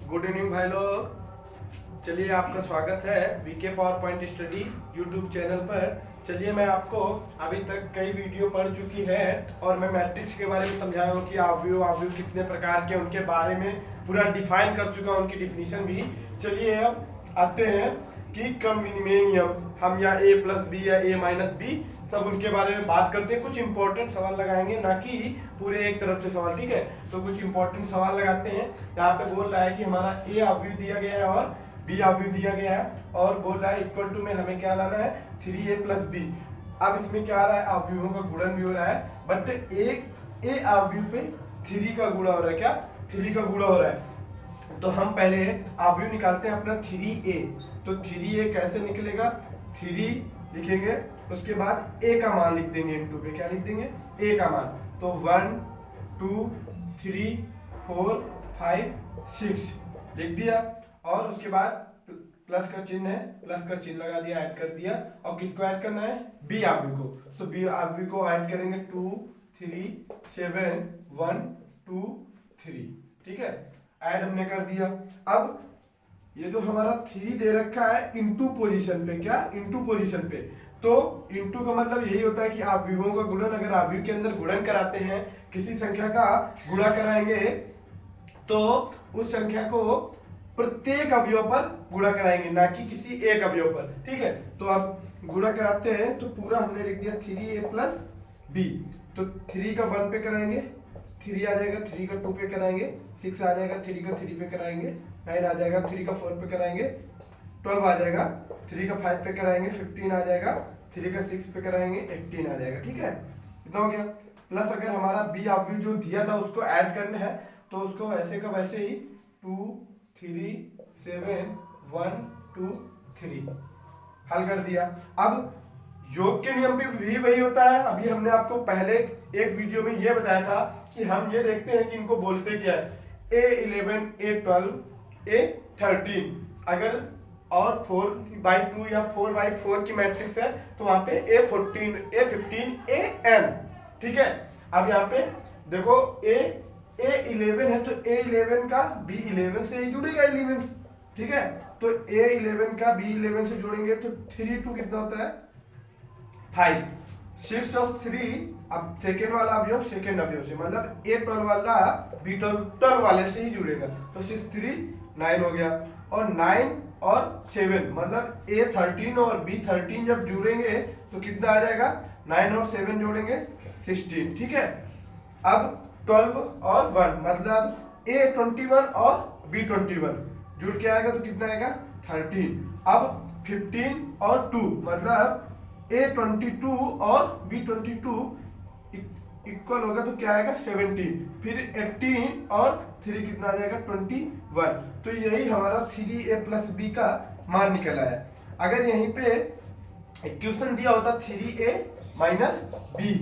Good evening भाई लोग। चलिए आपका स्वागत है VK power point study YouTube channel पर। चलिए मैं आपको अभी तक कई वीडियो पढ़ चुकी है और मैं मैट्रिक्स के बारे में समझाया हूँ कि आव्यूह कितने प्रकार के उनके बारे में पूरा डिफाइन कर चुका हूँ, उनकी डिफिनीशन भी। चलिए अब आते हैं कि क्रम विनिमय नियम, हम या a प्लस बी या a माइनस बी सब उनके बारे में बात करते हैं। कुछ इंपॉर्टेंट सवाल लगाएंगे, ना कि पूरे एक तरफ से सवाल, ठीक है। तो कुछ इंपॉर्टेंट सवाल लगाते हैं। यहाँ पे बोल रहा है कि हमारा a आव्यूह दिया गया है और b आव्यूह दिया गया है और बोल रहा है इक्वल टू में हमें क्या लाना है 3a प्लस बी। अब इसमें क्या आ रहा है, आव्यूहों का गुणन भी हो रहा है, बट एक a आव्यूह पे 3 का गुणा हो रहा है। क्या 3 का गुणा हो रहा है। तो हम पहले आव्यूह निकालते हैं अपना 3a। तो 3a कैसे निकलेगा, 3 लिखेंगे, उसके बाद a का मान लिख देंगे इनटू पे। क्या लिख देंगे, a का मान। तो 1 2 3 4 5 6 लिख दिया और उसके बाद प्लस का चिन्ह है, प्लस का चिन्ह लगा दिया, ऐड कर दिया। और किसको ऐड करना है, बी आव्यूह को। तो बी आव्यूह को ऐड करेंगे 2 3 7 1 2 3, ठीक है। ऐड हमने कर दिया। अब ये जो हमारा 3 दे रखा है इनटू पोजीशन पे, क्या इनटू पोजीशन पे। तो इनटू का मतलब यही होता है कि आव्यूहों का गुणन, अगर आव्यूह के अंदर गुणन कराते हैं, किसी संख्या का गुणा कराएंगे तो उस संख्या को प्रत्येक अवयव पर गुणा कराएंगे, ना कि किसी एक अवयव पर, ठीक है। तो अब गुणा कराते हैं तो पूरा हमने लिख दिया 3a प्लस बी। तो 3 का 1 पे कराएंगे, 3 आ जाएगा, 3 का 2 पे कराएंगे, 6 आ जाएगा, 3 का 3 पे कराएंगे, 9 आ जाएगा, 3 का 4 पे कराएंगे, 12 आ जाएगा, 3 का 5 पे कराएंगे, 15 आ जाएगा, 3 का 6 पे कराएंगे, 18 आ जाएगा, ठीक है। कितना हो गया। प्लस अगर हमारा बी आव्यूह जो दिया था उसको ऐड करना है तो उसको ऐसे का वैसे ही 2 3 7 1 2 3 हल कर दिया। अब योग के नियम भी वही होता है। अभी हमने आपको पहले एक वीडियो में ये बताया था कि हम ये देखते हैं कि इनको बोलते क्या है, A11 A12 A13। अगर और 4/2 या 4/4 की मैट्रिक्स है तो वहां पे A14 A15 AN, ठीक है। अब यहाँ पे देखो A11 है तो A11 का B11 से ही जुड़ेगा 11, ठीक है। तो A11 का B11 से जोड़ेंगे तो 3 2 कितना होता है 5, 6 और 3। अब सेकेंड वाला अवयव सेकेंड अवयव से, मतलब A12 वाला B12 वाले से ही जुड़ेगा। तो 6 3 9 हो गया। और 9 और 7 मतलब A13 और B13 जब जुड़ेंगे तो कितना आ जाएगा, 9 और 7 जोड़ेंगे 16, ठीक है। अब 12 और 1 मतलब A21 और B21 जुड़ के आएगा तो कितना आएगा 13। अब 15 और 2 मतलब A22 और B22 इक्वल होगा तो क्या आएगा 17। फिर 18 और 3 कितना आ जाएगा 21। तो यही हमारा 3a प्लस b का मान निकला है। अगर यहीं पे इक्वेशन दिया होता 3a माइनस b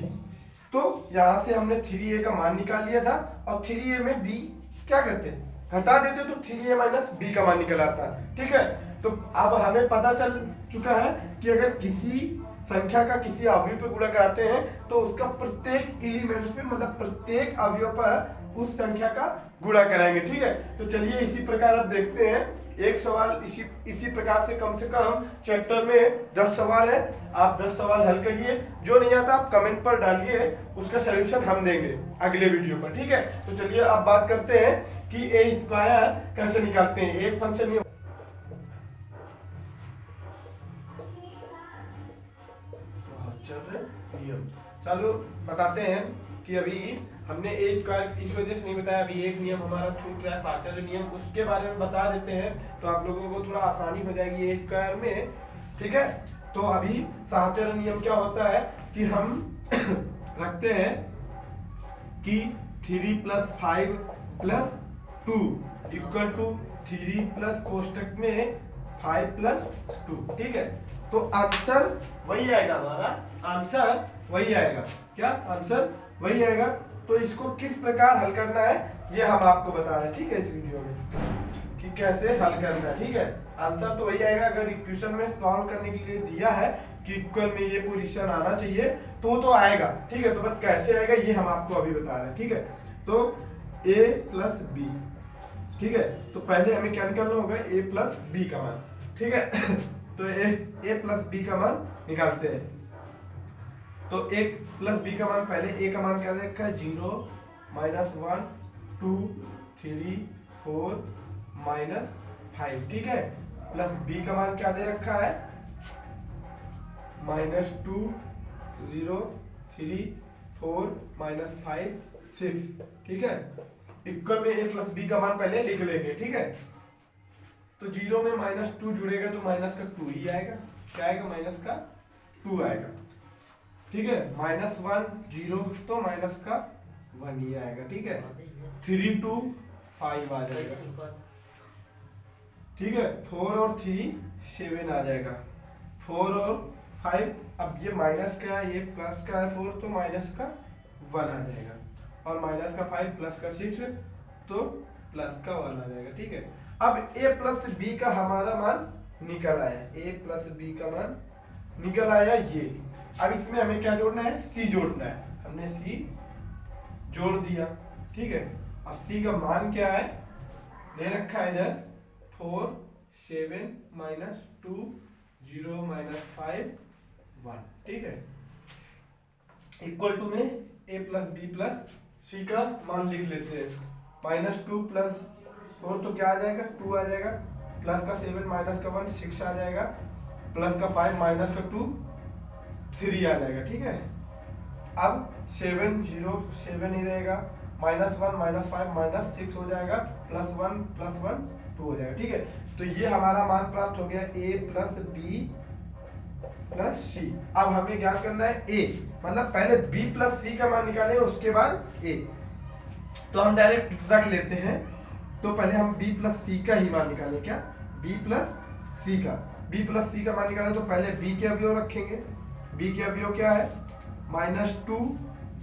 तो यहां से हमने 3a का मान निकाल लिया था और 3a में b क्या करते, घटा देते तो 3a माइनस b का मान निकल आता, ठीक है। तो अब हमें पता चल चुका है कि अगर किसी संख्या का किसी अवयव पे गुणा कराते हैं तो उसका प्रत्येक एलिमेंट पे मतलब प्रत्येक अवयव पर उस संख्या का गुणा कराएंगे, ठीक है। तो चलिए इसी प्रकार अब देखते हैं एक सवाल। इसी प्रकार से कम चैप्टर में 10 सवाल है। आप 10 सवाल हल करिए, जो नहीं आता आप कमेंट पर डालिए, उसका सलूशन हम देंगे अगले वीडियो पर, ठीक है। तो चलिए अब बात करते हैं कि ए स्क्वायर कैसे निकालते हैं। एक फंक्शन नियम, चलो बताते हैं कि अभी हमने ए स्क्वायर इस वजह से नहीं बताया, अभी एक नियम हमारा छूट रहा है साहचर्य नियम, उसके बारे में बता देते हैं तो आप लोगों को थोड़ा आसानी हो जाएगी ए स्क्वायर में, ठीक है। तो अभी साहचर्य नियम क्या होता है कि हम रखते हैं कि 3 + 5 + 2 इक्वल टू 3 प्लस कोष्टक में 5 + 2, ठीक है। तो आंसर वही आएगा, हमारा आंसर वही आएगा। क्या आंसर वही आएगा। तो इसको किस प्रकार हल करना है ये हम आपको बता रहे हैं, ठीक है, इस वीडियो में कि कैसे हल करना है, ठीक है। आंसर तो वही आएगा। अगर इक्वेशन में सॉल्व करने के लिए दिया है कि इक्वल में ये पोजीशन आना चाहिए तो आएगा, ठीक है। तो बस कैसे आएगा ये हम आपको अभी बता रहे हैं, ठीक है। तो a + b ठीक है। तो पहले हमें क्या निकालना होगा, a प्लस बी का मान, ठीक है। तो a प्लस बी का मान निकालते हैं। तो a प्लस बी का मान, पहले a का मान क्या दे रखा है, 0 -1 2 3 4 -5, ठीक है। प्लस b का मान क्या दे रखा है, -2 0 3 4 -5 6, ठीक है। इक्वल में a प्लस बी का मान पहले लिख लेंगे, ठीक है। तो 0 में -2 जुड़ेगा तो माइनस का 2 ही आएगा, क्या आएगा, माइनस का 2 आएगा, ठीक है। -1 0 तो माइनस का 1 ही आएगा, ठीक है। 3 2 5 आ जाएगा, ठीक है। 4 और 3 7 आ जाएगा, 4 और 5, अब ये माइनस का है, ये प्लस का है 4, तो माइनस का 1 आ जाएगा, और माइनस का 5 प्लस का 6 तो प्लस का 1 आ जाएगा, ठीक है। अब a प्लस बी का हमारा मान निकल आया, a प्लस बी का मान निकल आया ये। अब इसमें हमें क्या जोड़ना है, c जोड़ना है, हमने c जोड़ दिया, ठीक है। अब c का मान क्या है, दे रखा है इधर 4 7 -2 0 -5 1, ठीक है। इक्वल टू में a plus B plus c का मान लिख लेते हैं। -2 प्लस 4 तो क्या आ जाएगा, 2 आ जाएगा, प्लस का 7 माइनस का 1 6 आ जाएगा, प्लस का 5 माइनस का 2 3 आ जाएगा, ठीक है। अब 7 0 7 ही रहेगा, -1 -5 -6 हो जाएगा, +1 +1 2 हो जाएगा, ठीक है। तो ये हमारा मान प्राप्त हो गया a प्लस बी प्लस सी। अब हमें ज्ञात करना है a, मतलब पहले b प्लस सी का मान निकालें, उसके बाद a। तो हम डायरेक्ट रख लेते हैं, तो पहले हम b प्लस सी का ही मान निकालें, क्या, b प्लस सी का, b प्लस सी का मान निकालें तो पहले b के अवयव रखेंगे। b के अवयव क्या है, -2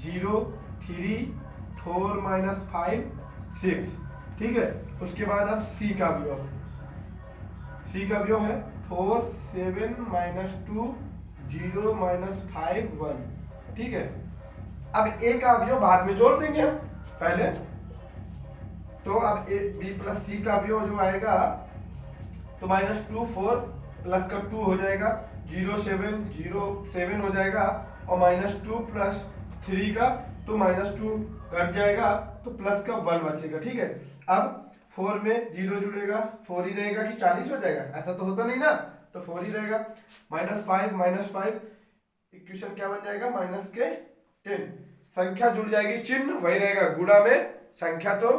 0 3 4 -5 6, ठीक है। उसके बाद अब c का अवयव, c का अवयव है 4 7 -2 0 -5 1, ठीक है। अब a का अवयव बाद में जोड़ देंगे हम पहले, तो अब b प्लस सी का अवयव जो आएगा, तो -2 4 प्लस का 2 हो जाएगा, 0 7 हो जाएगा, और -2 प्लस 3 का, तो -2 कट जाएगा, तो प्लस का 1 बचेगा, ठीक है। अब 4 में 0 जुड़ेगा, 4 ही रहेगा कि 40 हो जाएगा, ऐसा तो होता नहीं ना, तो 4 ही रहेगा। -5 इक्वेशन क्या बन जाएगा, माइनस के 10, संख्या जुड़ जाएगी, चिन्ह वही रहेगा, गुणा में संख्या तो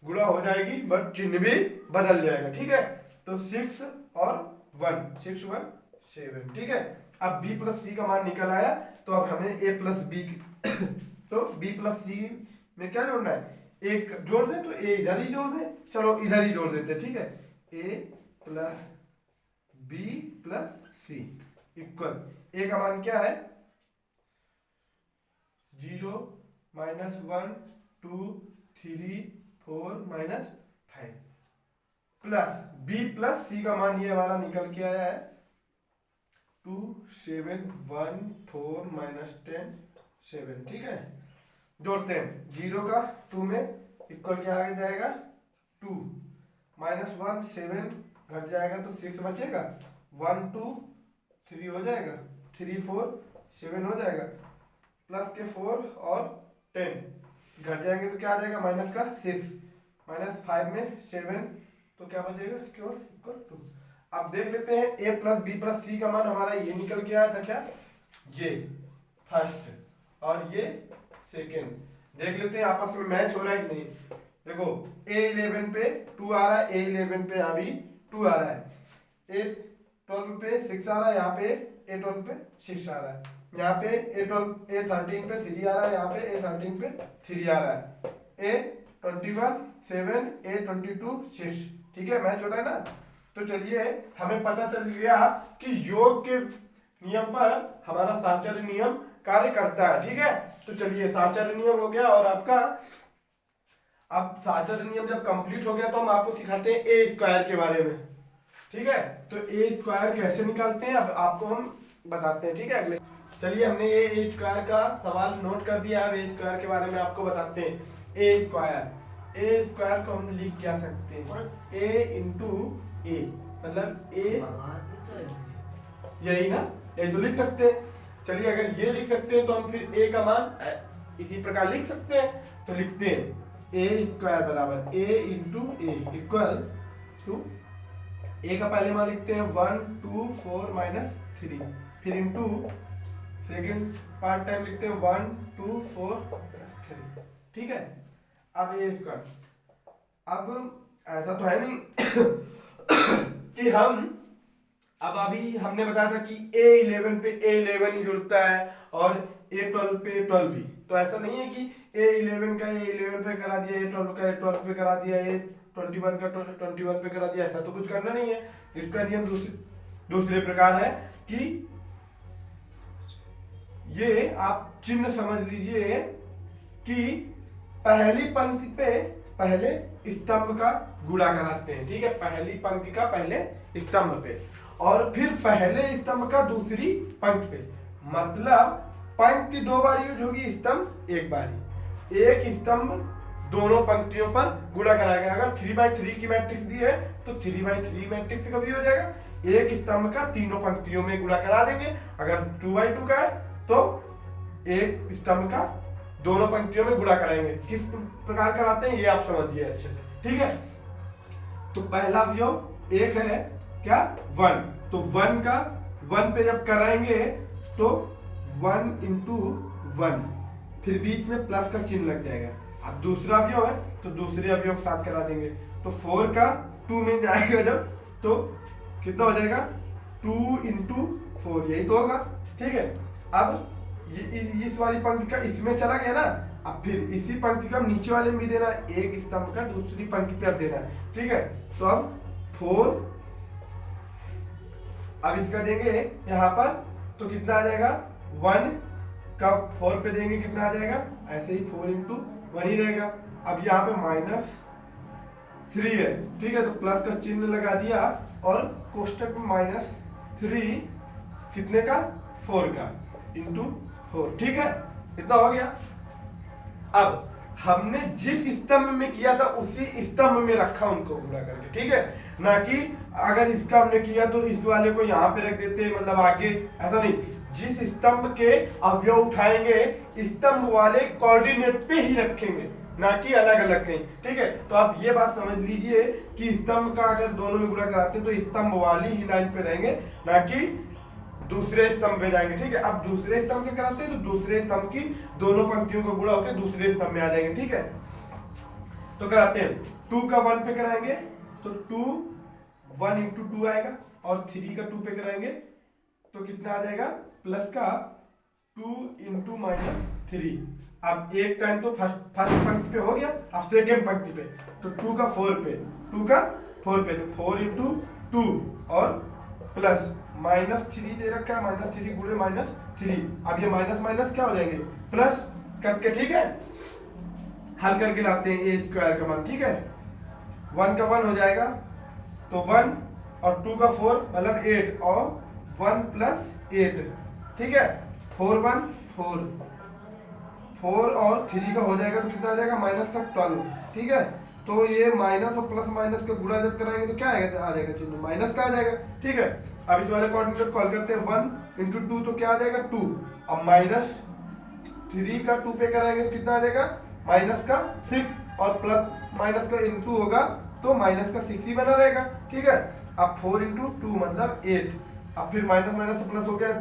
गुणा हो जाएगी, बट चिन्ह भी बदल जाएगा, ठीक है। तो 6 और 1 6 1 7, ठीक है। अब b प्लस सी का मान निकल आया, तो अब हमें a प्लस बी तो b प्लस सी में क्या जोड़ना है, एक जोड़ दें, तो a इधर ही जोड़ दें, चलो इधर ही जोड़ देते, ठीक है। a plus B plus C equal, a का मान क्या है, 0 -1 2 3 4 -5, प्लस b प्लस सी का मान ये हमारा निकल के आया है 2 7 1 4 -10 7, ठीक है। जोड़ते हैं, 0 का 2 में इक्वल क्या आ जाएगा 2, -1 7 घट जाएगा तो 6 बचेगा, 1 2 3 हो जाएगा, 3 4 7 हो जाएगा, प्लस के 4 और 10 घट जाएंगे तो क्या आ जाएगा, माइनस का 6, -5 में 7, तो क्या बचेगा, क्यों इक्वल 2। अब देख लेते हैं a प्लस बी प्लस सी का मान हमारा ये निकल के आया था, क्या, ये फर्स्ट और ये सेकेंड। देख लेते हैं आपस में मैच हो रहा है कि नहीं। देखो a11 पे 2 आ रहा है, a11 पे अभी 2 आ रहा है, a12 पे 6 आ रहा है, यहाँ पे a12 पे 6 आ रहा है, यहाँ पे a13 पे 3 आ रहा है, यहाँ पे a13 पे 3 आ रहा है, a21 7 a22 6, ठीक है, मैच हो रहा है ना। तो चलिए हमें पता चल गया कि योग के नियम पर हमारा साहचर्य नियम कार्य करता है, ठीक है। तो चलिए साहचर्य नियम हो गया, और आपका अब साहचर्य नियम जब कंप्लीट हो गया तो हम आपको सिखाते हैं ए स्क्वायर के बारे में, ठीक है। तो ए स्क्वायर कैसे निकालते हैं अब आपको हम बताते हैं, ठीक है। अगले चलिए हमने ये ए स्क्वायर का सवाल नोट कर दिया, अब ए स्क्वायर के बारे में आपको बताते हैं। ए स्क्वायर ए स्क्वायर को हम लिख क्या सकते हैं, ए इंटू ए, मतलब ए, यही ना, ये तो लिख सकते हैं। चलिए अगर ये लिख सकते हैं तो हम फिर ए का मान इसी प्रकार लिख सकते हैं। तो लिखते हैं ए स्क्वायर बराबर ए इंटू ए इक्वल टू, ए का पहले मान लिखते हैं 1 2 4 -3, फिर इंटू सेकेंड पार्ट टाइम लिखते हैं 1 2 4 3, ठीक है। अब ए स्क्वायर, अब ऐसा तो है नहीं कि हम, अब अभी हमने बताया था कि A11 पे A11 ही जुड़ता है और A12 पे A12 भी, तो ऐसा नहीं है कि A11 का A11 पे करा दिया, A12 का A12 पे करा दिया, A21 का 21 पे करा दिया, ऐसा तो कुछ करना नहीं है। इसका नियम दूसरे प्रकार है कि ये आप चिन्ह समझ लीजिए कि पहली पंक्ति पे पहले स्तंभ का गुणा कराते हैं, ठीक है, पहली पंक्ति का पहले स्तंभ पे और फिर पहले स्तंभ का दूसरी पंक्ति पे, मतलब पंक्ति 2 बार यूज होगी, स्तंभ 1 बार। एक स्तंभ दोनों पंक्तियों पर गुणा कराएगा। अगर 3/3 की मैट्रिक्स दी है तो 3/3 मैट्रिक्स का भी हो जाएगा, एक स्तंभ का तीनों पंक्तियों में गुणा करा देंगे। अगर 2/2 का है तो एक स्तंभ का दोनों पंक्तियों में गुणा कराएंगे। किस प्रकार कराते हैं ये आप समझिए अच्छे से, ठीक है। तो पहला अवयव एक है क्या, 1, तो 1 का 1 पे जब कराएंगे तो 1 इंटू 1, फिर बीच में प्लस का चिन्ह लग जाएगा। अब दूसरा अवयव है तो दूसरे अवयव के साथ करा देंगे, तो 4 का 2 में जाएगा जब, तो कितना हो जाएगा 2 इंटू 4, यही तो होगा, ठीक है। अब इस वाली पंक्ति का इसमें चला गया ना, अब फिर इसी पंक्ति का नीचे वाले में भी देना, एक स्तंभ का दूसरी पंक्ति पे अब देना है, ठीक है। तो अब 4, अब इसका देंगे यहाँ पर तो कितना आ जाएगा, 1 का 4 पे देंगे कितना आ जाएगा, ऐसे ही 4 इंटू 1 ही रहेगा। अब यहाँ पे -3 है, ठीक है, तो प्लस का चिन्ह लगा दिया और कोष्टक में -3 कितने का, 4 का इंटू 4, ठीक है, इतना हो गया। अब हमने जिस स्तंभ में किया था उसी स्तंभ में रखा उनको गुणा करके, ठीक है, ना कि अगर इसका हमने किया तो इस वाले को यहाँ पे रख देते, मतलब आगे, ऐसा नहीं। जिस स्तंभ के अवयव उठाएंगे स्तंभ वाले कोऑर्डिनेट पे ही रखेंगे, ना कि अलग अलग कहीं, ठीक है। तो आप ये बात समझ लीजिए कि स्तंभ का अगर दोनों में गुणा कराते हैं तो स्तंभ वाली ही लाइन पे रहेंगे, ना कि दूसरे स्तंभ पे जाएंगे, ठीक है। अब दूसरे स्तंभ के कराते हैं तो दूसरे स्तंभ की दोनों पंक्तियों का गुणा होकर दूसरे स्तंभ में आ जाएंगे, ठीक है। तो कराते हैं 2 का 1 पे कराएंगे तो 2 1 इंटू 2 आएगा और 3 का 2 पे कराएंगे तो कितना आ जाएगा, प्लस का 2 इंटू -3। अब एक टाइम तो फर्स्ट पंक्ति पे हो गया, अब सेकेंड पंक्ति पे तो 2 का 4 पे, 2 का 4 पे तो 4 इंटू 2 और प्लस -3 दे रखा है, -3 गुणे -3। अब ये माइनस माइनस क्या हो जाएंगे, प्लस करके, ठीक है, हल करके लाते हैं ए स्क्वायर का मान, ठीक है। 1 का 1 हो जाएगा तो 1 और 2 का 4 मतलब 8 और 1 प्लस 8, ठीक है, 4 1 4 और 3 का हो जाएगा तो कितना आ जाएगा, -12, ठीक है। तो ये माइनस और प्लस माइनस का गुणा जब कराएंगे तो क्या आएगा, आ जाएगा चिन्ह माइनस का आ जाएगा, ठीक है। अब इस वाले कोऑर्डिनेट कॉल करते हैं 1 इंटू 2 तो क्या आ जाएगा 2, अब -3 का 2 पे कराएंगे तो कितना आ जाएगा, माइनस का 6 और प्लस माइनस का इंटू होगा तो माइनस का 6 ही बना रहेगा, ठीक है। अब 4 इंटू 2 मतलब 8, अब फिर माइनस माइनस तो प्लस हो गया,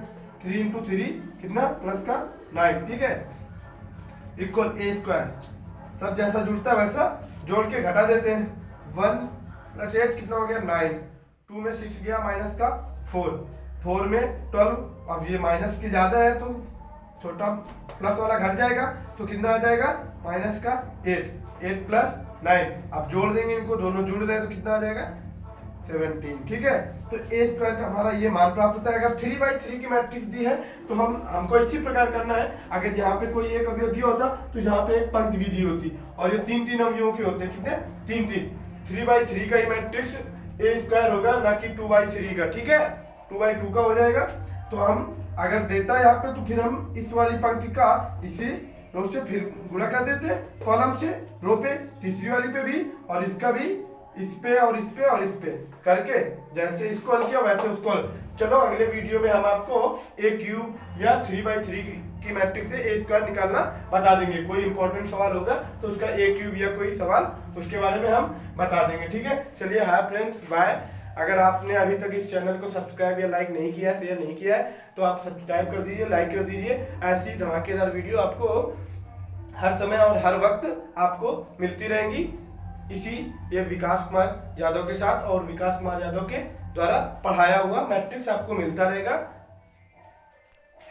3 इंटू 3 कितना, प्लस का 9, ठीक है, इक्वल ए स्क्वायर। सब जैसा जुड़ता है वैसा जोड़ के घटा देते हैं, 1 + 8 कितना हो गया 9, 2 में 6 गया माइनस का 4 में 12, अब ये माइनस की ज्यादा है तो छोटा प्लस वाला घट जाएगा तो कितना आ जाएगा, माइनस का 8 प्लस 9। अब जोड़ देंगे इनको, दोनों जुड़ रहे हैं तो कितना आ जाएगा 17, ठीक है। तो ए स्क्वायर का हमारा ये मान प्राप्त होता है। अगर 3/3 की मैट्रिक्स दी है तो हमको इसी प्रकार करना है। अगर यहाँ पे कोई एक अवयव दिया होता तो यहाँ पे एक पंक्ति भी दी होती और ये 3-3 अवयवों के होते, कितने 3-3, 3/3 का ही मैट्रिक्स ए स्क्वायर होगा, ना कि 2/3 का, ठीक है, 2/2 का हो जाएगा। तो हम अगर देता है यहाँ पे तो फिर हम इस वाली पंक्ति का इसी रो से फिर गुणा कर देते हैं कॉलम से रो पे, तीसरी वाली पे भी, और इसका भी इस पे और इस पे और इस पे करके जैसे इसको हल किया वैसे उसको हल। चलो अगले वीडियो में हम आपको ए क्यूब या 3/3 की मैट्रिक्स से ए स्क्वायर निकालना बता देंगे। कोई इंपॉर्टेंट सवाल होगा तो उसका ए क्यूब या कोई सवाल उसके बारे में हम बता देंगे। ठीक है, चलिए हाय फ्रेंड्स, बाय। अगर आपने अभी तक इस चैनल को सब्सक्राइब या लाइक नहीं किया, शेयर नहीं किया है, तो आप सब्सक्राइब कर दीजिए, लाइक कर दीजिए। ऐसी धमाकेदार वीडियो आपको हर समय और हर वक्त आपको मिलती रहेंगी इसी ये विकास कुमार यादव के साथ, और विकास कुमार यादव के द्वारा पढ़ाया हुआ मैट्रिक्स आपको मिलता रहेगा।